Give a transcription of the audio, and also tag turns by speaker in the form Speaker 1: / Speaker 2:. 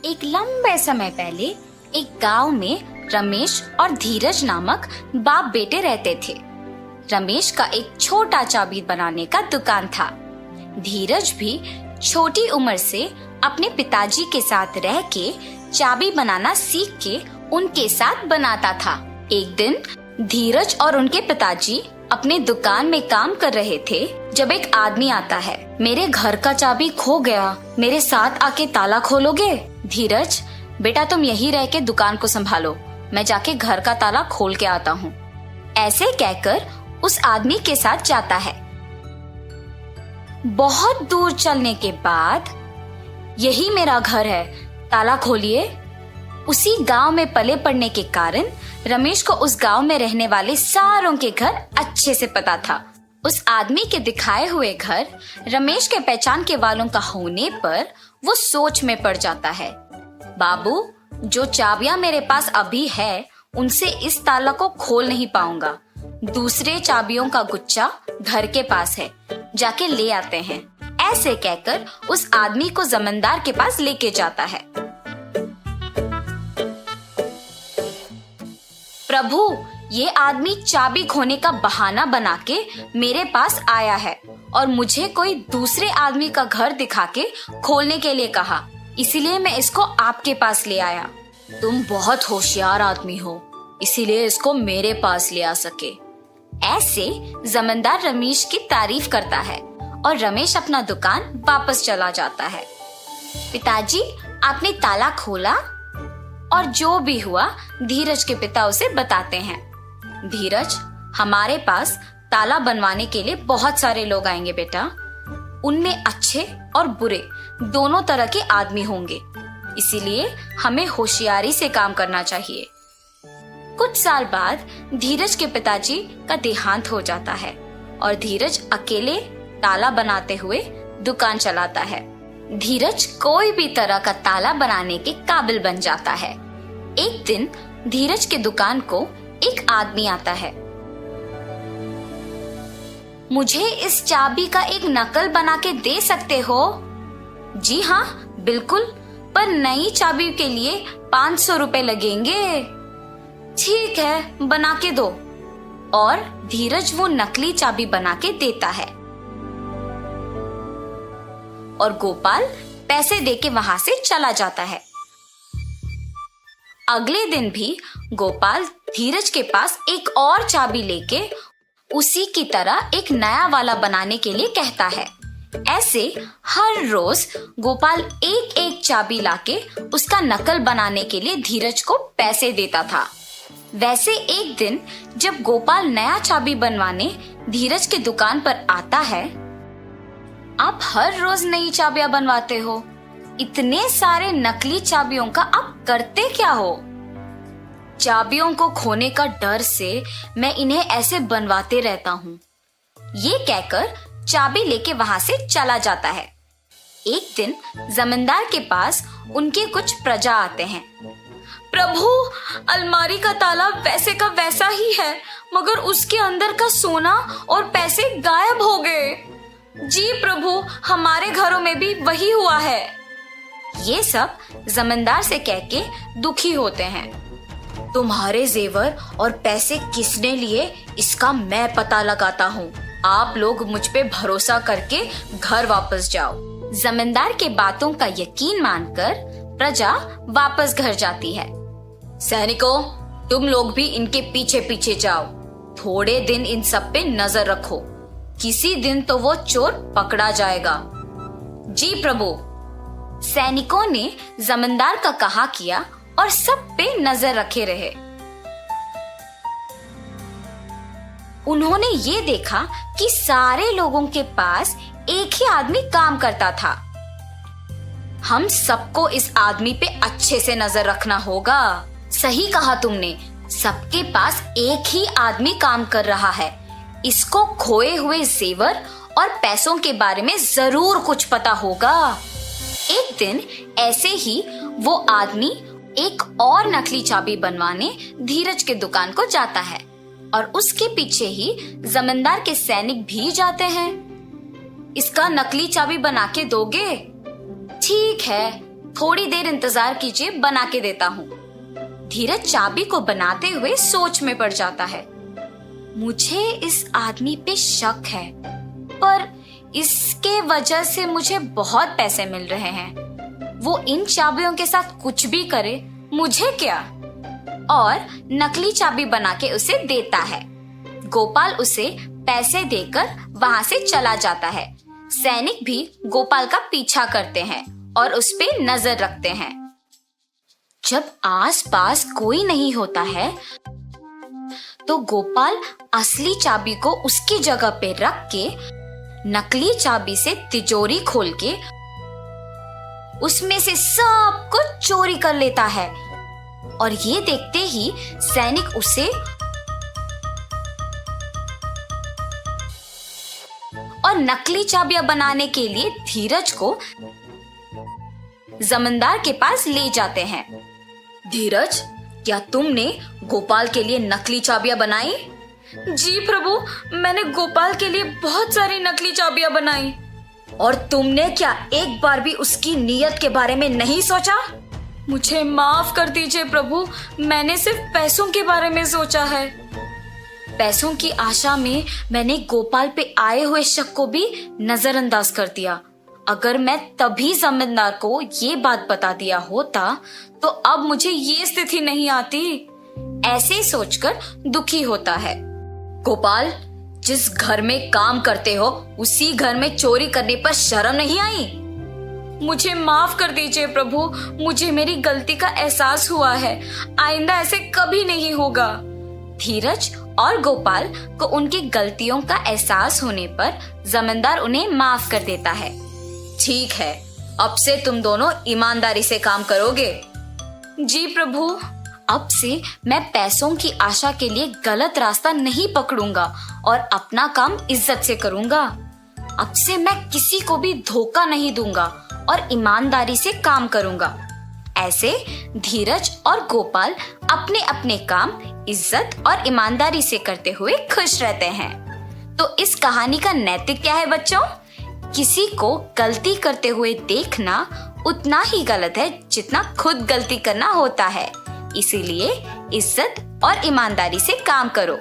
Speaker 1: एक लंबे समय पहले एक गांव में रमेश और धीरज नामक बाप बेटे रहते थे। रमेश का एक छोटा चाबी बनाने का दुकान था। धीरज भी छोटी उम्र से अपने पिताजी के साथ रह के चाबी बनाना सीख के उनके साथ बनाता था। एक दिन धीरज और उनके पिताजी अपने दुकान में काम कर रहे थे जब एक आदमी आता है। मेरे घर का चाबी खो गया, मेरे साथ आके ताला खोलोगे? धीरज, बेटा तुम यहीं रह के दुकान को संभालो, मैं जाके घर का ताला खोल के आता हूँ। ऐसे कहकर उस आदमी के साथ जाता है। बहुत दूर चलने के बाद, यही मेरा घर है, ताला खोलिए। उसी गांव में पले पड़ने के कारण रमेश को उस गांव में रहने वाले सारों के घर अच्छे से पता था। उस आदमी के दिखाए हुए घर रमेश के पहचान के वालों का होने पर वो सोच में पड़ जाता है। बाबू, जो चाबियां मेरे पास अभी है उनसे इस ताला को खोल नहीं पाऊंगा। दूसरे चाबियों का गुच्छा घर के पास है, जाके ले आते हैं। ऐसे कहकर उस आदमी को जमींदार के पास लेके जाता है। प्रभु, ये आदमी चाबी खोने का बहाना बना के मेरे पास आया है और मुझे कोई दूसरे आदमी का घर दिखा के खोलने के लिए कहा, इसीलिए मैं इसको आपके पास ले आया। तुम बहुत होशियार आदमी हो, इसीलिए इसको मेरे पास ले आ सके। ऐसे जमींदार रमेश की तारीफ करता है और रमेश अपना दुकान वापस चला जाता है। पिताजी, आपने ताला खोला? और जो भी हुआ धीरज के पिता उसे बताते हैं। धीरज, हमारे पास ताला बनवाने के लिए बहुत सारे लोग आएंगे बेटा। उनमें अच्छे और बुरे दोनों तरह के आदमी होंगे, इसीलिए हमें होशियारी से काम करना चाहिए। कुछ साल बाद धीरज के पिताजी का देहांत हो जाता है और धीरज अकेले ताला बनाते हुए दुकान चलाता है। धीरज कोई भी तरह का ताला बनाने के काबिल बन जाता है। एक दिन धीरज के दुकान को एक आदमी आता है। मुझे इस चाबी का एक नकल बना के दे सकते हो? जी हाँ, बिल्कुल, पर नई चाबी के लिए 500 रुपए लगेंगे। ठीक है, बना के दो। और धीरज वो नकली चाबी बना के देता है और गोपाल पैसे देके वहां से चला जाता है। अगले दिन भी गोपाल धीरज के पास एक और चाबी लेके उसी की तरह एक नया वाला बनाने के लिए कहता है। ऐसे हर रोज गोपाल एक एक चाबी लाके उसका नकल बनाने के लिए धीरज को पैसे देता था। वैसे एक दिन जब गोपाल नया चाबी बनवाने धीरज के दुकान पर आता है। आप हर रोज नई चाबियां बनवाते हो, इतने सारे नकली चाबियों का आप करते क्या हो? चाबियों को खोने का डर से मैं इन्हें ऐसे बनवाते रहता हूँ। ये कहकर चाबी लेके वहां से चला जाता है। एक दिन जमींदार के पास उनके कुछ प्रजा आते हैं। प्रभु, अलमारी का ताला वैसे का वैसा ही है, मगर उसके अंदर का सोना और पैसे गायब हो गए। जी प्रभु, हमारे घरों में भी वही हुआ है। ये सब जमींदार से कह के दुखी होते हैं। तुम्हारे जेवर और पैसे किसने लिए, इसका मैं पता लगाता हूँ। आप लोग मुझ पे भरोसा करके घर वापस जाओ। जमींदार के बातों का यकीन मानकर प्रजा वापस घर जाती है। सैनिकों, तुम लोग भी इनके पीछे पीछे जाओ। थोड़े दिन इन सब पे नजर रखो, किसी दिन तो वो चोर पकड़ा जाएगा। जी प्रभु। सैनिकों ने जमींदार का कहा किया और सब पे नजर रखे रहे। उन्होंने ये देखा कि सारे लोगों के पास एक ही आदमी काम करता था। हम सबको इस आदमी पे अच्छे से नजर रखना होगा। सही कहा तुमने, सबके पास एक ही आदमी काम कर रहा है। इसको खोए हुए जेवर और पैसों के बारे में जरूर कुछ पता होगा। एक दिन ऐसे ही वो आदमी एक और नकली चाबी बनवाने धीरज के दुकान को जाता है और उसके पीछे ही जमींदार के सैनिक भी जाते हैं। इसका नकली चाबी बना के दोगे? ठीक है, थोड़ी देर इंतजार कीजिए, बना के देता हूँ। धीरज चाबी को बनाते हुए सोच में पड़ जाता है। मुझे इस आदमी पे शक है, पर इसके वजह से मुझे बहुत पैसे मिल रहे हैं। वो इन चाबियों के साथ कुछ भी करे, मुझे क्या। और नकली चाबी बना के उसे देता है। गोपाल उसे पैसे देकर वहां से चला जाता है। सैनिक भी गोपाल का पीछा करते हैं और उस पे नजर रखते हैं। जब आसपास कोई नहीं होता है तो गोपाल असली चाबी को उसकी जगह पे रख के नकली चाबी से तिजोरी खोल के उसमें से सब कुछ चोरी कर लेता है। और ये देखते ही सैनिक उसे और नकली चाबियां बनाने के लिए धीरज को जमींदार के पास ले जाते हैं। धीरज, क्या तुमने गोपाल के लिए नकली चाबियां बनाई? जी प्रभु, मैंने गोपाल के लिए बहुत सारी नकली चाबियां बनाई। और तुमने क्या एक बार भी उसकी नीयत के बारे में नहीं सोचा? मुझे माफ कर दीजिए प्रभु, मैंने सिर्फ पैसों के बारे में सोचा है। पैसों की आशा में मैंने गोपाल पे आए हुए शक को भी नजरअंदाज कर दिया। अगर मैं तभी जमींदार को ये बात बता दिया होता तो अब मुझे ये स्थिति नहीं आती। ऐसे सोचकर दुखी होता है। गोपाल, जिस घर में काम करते हो उसी घर में चोरी करने पर शर्म नहीं आई? मुझे माफ कर दीजिए प्रभु, मुझे मेरी गलती का एहसास हुआ है। आइंदा ऐसे कभी नहीं होगा। धीरज और गोपाल को उनकी गलतियों का एहसास होने पर जमींदार उन्हें माफ कर देता है। ठीक है, अब से तुम दोनों ईमानदारी से काम करोगे। जी प्रभु, अब से मैं पैसों की आशा के लिए गलत रास्ता नहीं पकड़ूंगा और अपना काम इज्जत से करूंगा। अब से मैं किसी को भी धोखा नहीं दूंगा और ईमानदारी से काम करूंगा। ऐसे धीरज और गोपाल अपने अपने काम इज्जत और ईमानदारी से करते हुए खुश रहते हैं। तो इस कहानी का नैतिक क्या है बच्चों? किसी को गलती करते हुए देखना उतना ही गलत है जितना खुद गलती करना होता है। इसीलिए इज्जत और ईमानदारी से काम करो।